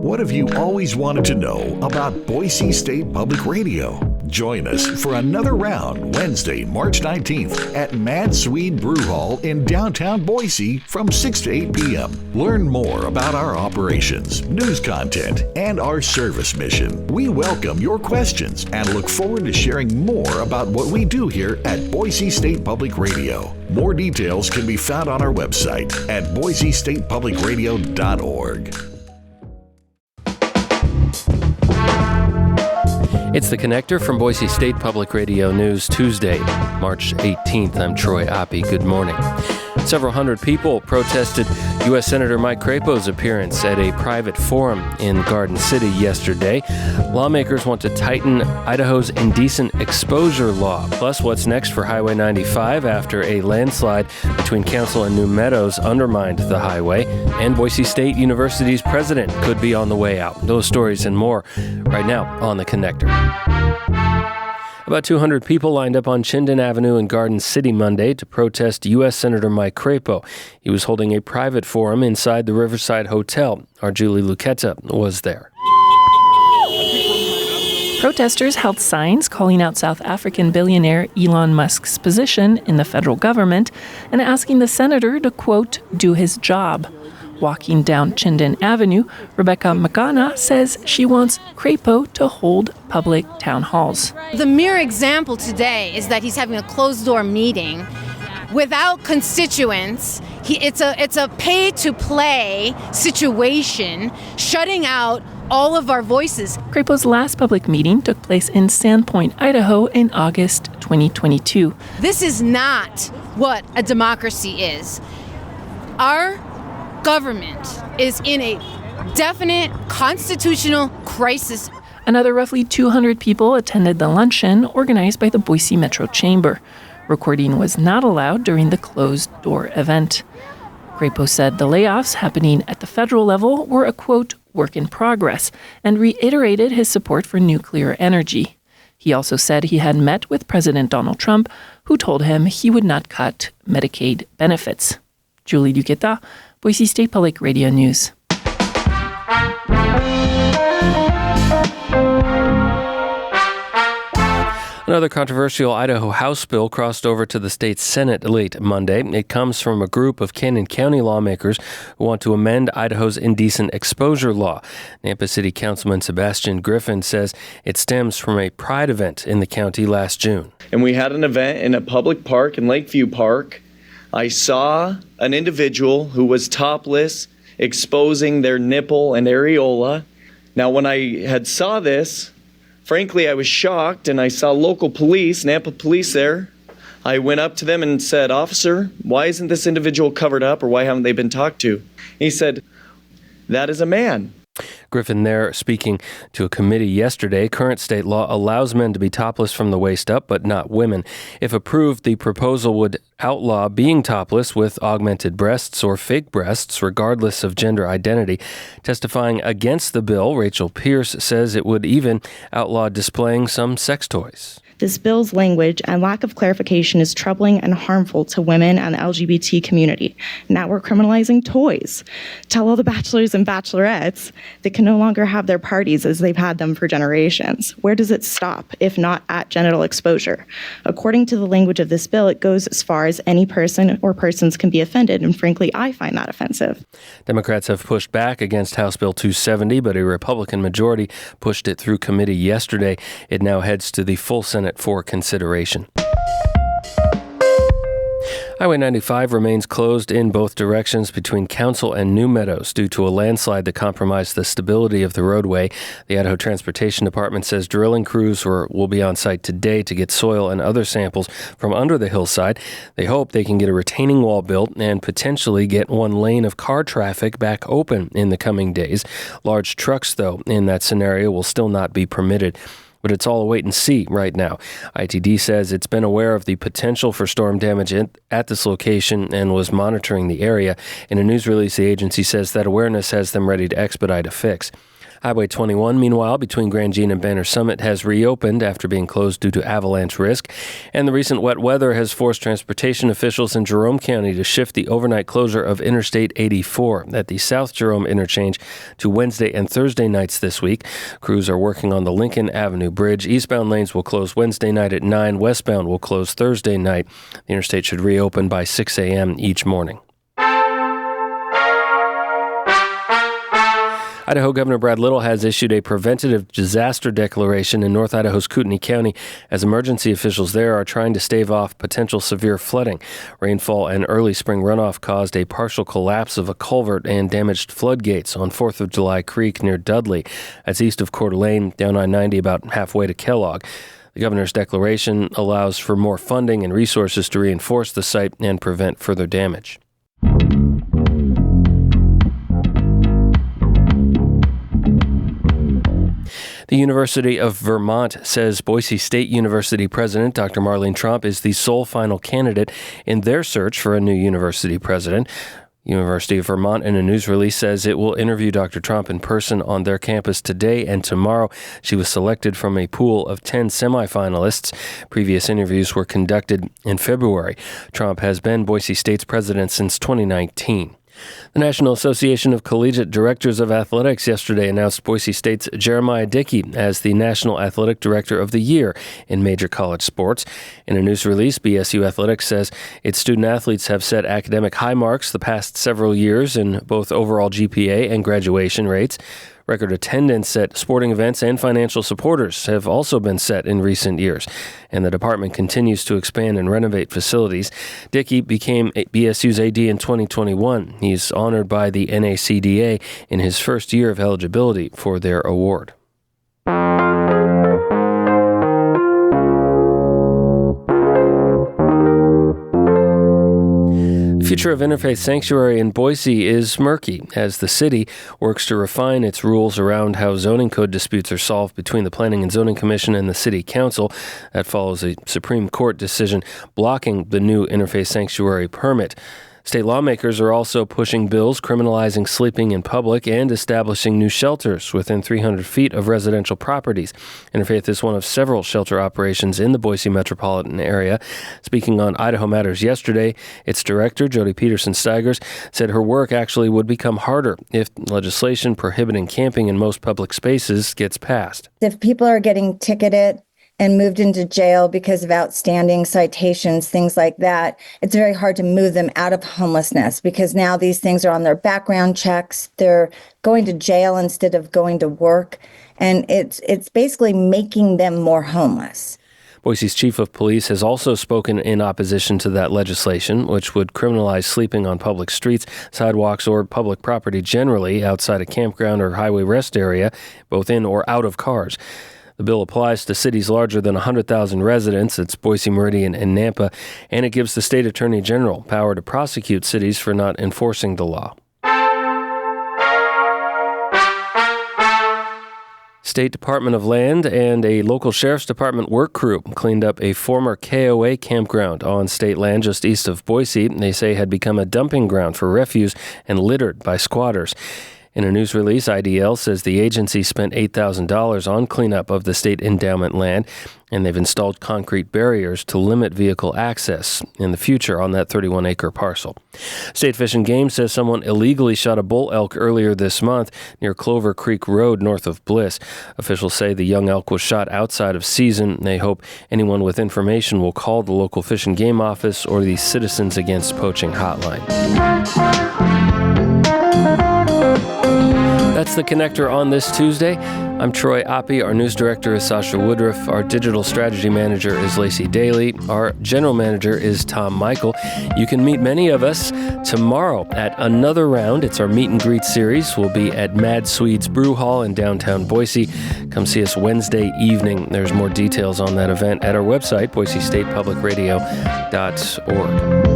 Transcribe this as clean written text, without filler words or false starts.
What have you always wanted to know about Boise State Public Radio? Join us for another round Wednesday, March 19th at Mad Swede Brew Hall in downtown Boise from 6 to 8 p.m. Learn more about our operations, news content, and our service mission. We welcome your questions and look forward to sharing more about what we do here at Boise State Public Radio. More details can be found on our website at boisestatepublicradio.org. It's The Connector from Boise State Public Radio News, Tuesday, March 18th. I'm Troy Oppie. Good morning. Several hundred people protested U.S. Senator Mike Crapo's appearance at a private forum in Garden City yesterday. Lawmakers want to tighten Idaho's indecent exposure law. Plus, what's next for Highway 95 after a landslide between Council and New Meadows undermined the highway. And Boise State University's president could be on the way out. Those stories and more right now on The Connector. About 200 people lined up on Chinden Avenue in Garden City Monday to protest U.S. Senator Mike Crapo. He was holding a private forum inside the Riverside Hotel. Our Julie Luquetta was there. Protesters held signs calling out South African billionaire Elon Musk's position in the federal government and asking the senator to, quote, do his job. Walking down Chinden Avenue, Rebecca Magana says she wants Crapo to hold public town halls. The mere example today is that he's having a closed-door meeting without constituents. It's a pay-to-play situation, shutting out all of our voices. Crapo's last public meeting took place in Sandpoint, Idaho in August 2022. This is not what a democracy is. Our government is in a definite constitutional crisis. Another roughly 200 people attended the luncheon organized by the Boise Metro Chamber. Recording was not allowed during the closed-door event. Crapo said the layoffs happening at the federal level were a, quote, work in progress, and reiterated his support for nuclear energy. He also said he had met with President Donald Trump, who told him he would not cut Medicaid benefits. Julie Luquetta, Boise State Public Radio News. Another controversial Idaho House bill crossed over to the state Senate late Monday. It comes from a group of Canyon County lawmakers who want to amend Idaho's indecent exposure law. Nampa City Councilman Sebastian Griffin says it stems from a pride event in the county last June. And we had an event in a public park in Lakeview Park. I saw an individual who was topless, exposing their nipple and areola. Now, when I had saw this, frankly, I was shocked, and I saw local police, Nampa police there. I went up to them and said, "Officer, why isn't this individual covered up, or why haven't they been talked to?" And he said, "That is a man." Griffin there speaking to a committee yesterday. Current state law allows men to be topless from the waist up, but not women. If approved, the proposal would outlaw being topless with augmented breasts or fake breasts, regardless of gender identity. Testifying against the bill, Rachel Pierce says it would even outlaw displaying some sex toys. This bill's language and lack of clarification is troubling and harmful to women and the LGBT community. Now we're criminalizing toys. Tell all the bachelors and bachelorettes they can no longer have their parties as they've had them for generations. Where does it stop, if not at genital exposure? According to the language of this bill, it goes as far as any person or persons can be offended, and frankly, I find that offensive. Democrats have pushed back against House Bill 270, but a Republican majority pushed it through committee yesterday. It now heads to the full Senate for consideration. Highway 95 remains closed in both directions between Council and New Meadows due to a landslide that compromised the stability of the roadway. The Idaho Transportation Department says drilling crews will be on site today to get soil and other samples from under the hillside. They hope they can get a retaining wall built and potentially get one lane of car traffic back open in the coming days. Large trucks, though, in that scenario will still not be permitted. But it's all a wait and see right now. ITD says it's been aware of the potential for storm damage at this location and was monitoring the area. In a news release, the agency says that awareness has them ready to expedite a fix. Highway 21, meanwhile, between Grand Jean and Banner Summit has reopened after being closed due to avalanche risk. And the recent wet weather has forced transportation officials in Jerome County to shift the overnight closure of Interstate 84 at the South Jerome interchange to Wednesday and Thursday nights this week. Crews are working on the Lincoln Avenue Bridge. Eastbound lanes will close Wednesday night at 9. Westbound will close Thursday night. The interstate should reopen by 6 a.m. each morning. Idaho Governor Brad Little has issued a preventative disaster declaration in North Idaho's Kootenai County as emergency officials there are trying to stave off potential severe flooding. Rainfall and early spring runoff caused a partial collapse of a culvert and damaged floodgates on 4th of July Creek near Dudley. That's east of Coeur d'Alene, down I-90 about halfway to Kellogg. The governor's declaration allows for more funding and resources to reinforce the site and prevent further damage. The University of Vermont says Boise State University President Dr. Marlene Tromp is the sole final candidate in their search for a new university president. University of Vermont, in a news release, says it will interview Dr. Tromp in person on their campus today and tomorrow. She was selected from a pool of 10 semifinalists. Previous interviews were conducted in February. Tromp has been Boise State's president since 2019. The National Association of Collegiate Directors of Athletics yesterday announced Boise State's Jeremiah Dickey as the National Athletic Director of the Year in major college sports. In a news release, BSU Athletics says its student athletes have set academic high marks the past several years in both overall GPA and graduation rates. Record attendance at sporting events and financial supporters have also been set in recent years, and the department continues to expand and renovate facilities. Dickey became BSU's AD in 2021. He's honored by the NACDA in his first year of eligibility for their award. The future of Interfaith Sanctuary in Boise is murky as the city works to refine its rules around how zoning code disputes are solved between the Planning and Zoning Commission and the City Council. That follows a Supreme Court decision blocking the new Interfaith Sanctuary permit. State lawmakers are also pushing bills criminalizing sleeping in public and establishing new shelters within 300 feet of residential properties. Interfaith is one of several shelter operations in the Boise metropolitan area. Speaking on Idaho Matters yesterday, its director, Jody Peterson-Steigers, said her work actually would become harder if legislation prohibiting camping in most public spaces gets passed. If people are getting ticketed and moved into jail because of outstanding citations, things like that, it's very hard to move them out of homelessness because now these things are on their background checks. They're going to jail instead of going to work. And it's basically making them more homeless. Boise's chief of police has also spoken in opposition to that legislation, which would criminalize sleeping on public streets, sidewalks, or public property generally outside a campground or highway rest area, both in or out of cars. The bill applies to cities larger than 100,000 residents. It's Boise, Meridian, and Nampa, and it gives the state attorney general power to prosecute cities for not enforcing the law. State Department of Land and a local sheriff's department work crew cleaned up a former KOA campground on state land just east of Boise. They say had become a dumping ground for refuse and littered by squatters. In a news release, IDL says the agency spent $8,000 on cleanup of the state endowment land, and they've installed concrete barriers to limit vehicle access in the future on that 31-acre parcel. State Fish and Game says someone illegally shot a bull elk earlier this month near Clover Creek Road north of Bliss. Officials say the young elk was shot outside of season. They hope anyone with information will call the local Fish and Game office or the Citizens Against Poaching hotline. That's the Connector on this Tuesday. I'm Troy Oppie. Our news director is Sasha Woodruff. Our digital strategy manager is Lacey Daly. Our general manager is Tom Michael. You can meet many of us tomorrow at Another Round. It's our meet and greet series. We'll be at Mad Swede's Brew Hall in downtown Boise. Come see us Wednesday evening. There's more details on that event at our website, boisestatepublicradio.org.